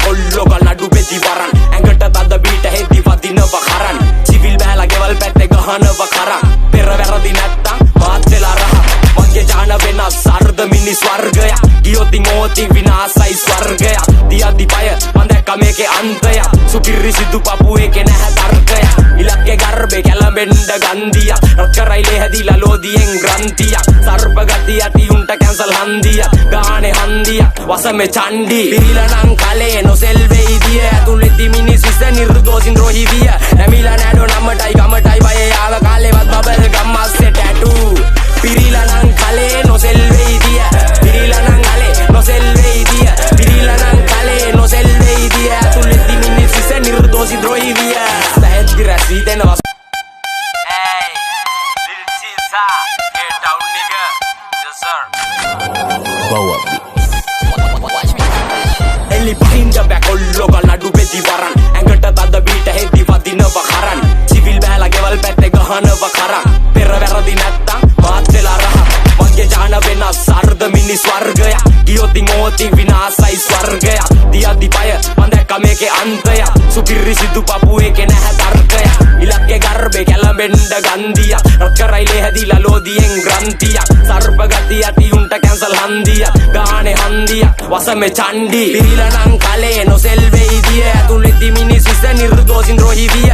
කොල්ලෝ නඩු පෙති වරන් ඇඟට තද බීට හෙද්දි වදිනව කරන් සිවිල් බෑලා ගෙවල් පැත්තේ ගහනව කරන් පෙර වැරදි නැත්තම් මාත් වෙලා රහ වගේ ජාන වෙනස් අර්ධ මිනිස් වර්ගයක් ගියොතින් ඕති විනාසයි ස්වර්ගයක් තියද්දි පය මං දැක්ක මේකේ අන්තයක් සුපිරි සිදු පපුවේකේ නැහැ තර්කයක් ඉලක්කේ ගර්භේ කැළඹෙන්න ගන්දියක් රත් කරයිලේ හැදිලා ලෝදියෙන් ග්‍රන්ථියක් සර්ප ගති ඇති උන්ට කැන්සල් හන්දියක් ගානේ හන්දියක් වසමේ චණ්ඩි පිරිලා නම් කලේ නොසෙල් වෙයිදිය ඇතුළෙති මිනිස් විස නිර්දෝෂින් රෝහි විය නැමිලා නෑඩෝ නමටයි ගමටයි බයේ ආව කාලේවත් බබල් ගම්මස්සේ ටැටු පිරිලා නම් කලේ නොසෙල් වෙයිදිය පිරිලා නම් කලේ නොසෙල් වෙයිදිය පිරිලා නම් කලේ නොසෙල් වෙයිදිය ඇතුළෙති මිනිස් විස නිර්දෝෂින් රෝහි විය පැහැදිලි රැසී දෙනවා Hey, Lil Tisa, get down nigga. Yes sir. එලි පහින්ද බැකොල්ලෝ නඩු පෙති වරන් ඇඟට තද බීට හෙද්දි වදිනව කරන් සිවිල් බෑලා ගෙවල් පැත්තේ ගහනව කරන් පෙර වැරදි නැත්තම් මාත් වෙලා රහ වගේ ජාන වෙනස් අර්ධ මිනිස් වර්ගයක් ගියොතින් ඕති විනාසයි ස්වර්ගයක් තියද්දි පය මං දැක්ක මේකේ අන්තයක් සුපිරි සිදු පපුවේකේ නැහැ තර්කයක් ඉලක්කේ ගර්භේ කැළඹෙන්න ගන්දියක් රත් කරයිලේ හැදිලා ලෝදියෙන් ග්‍රන්ථියක් සර්ප ගති ඇති උන්ට කැන්සල් හන්දියක් ගානේ හන්දියක් වසමේ චණ්ඩි පිරිලා නම් කලේ නොසෙල් වෙයිදිය ඇතුළෙති මිනිස් විස නිර්දෝෂින් රෝහි විය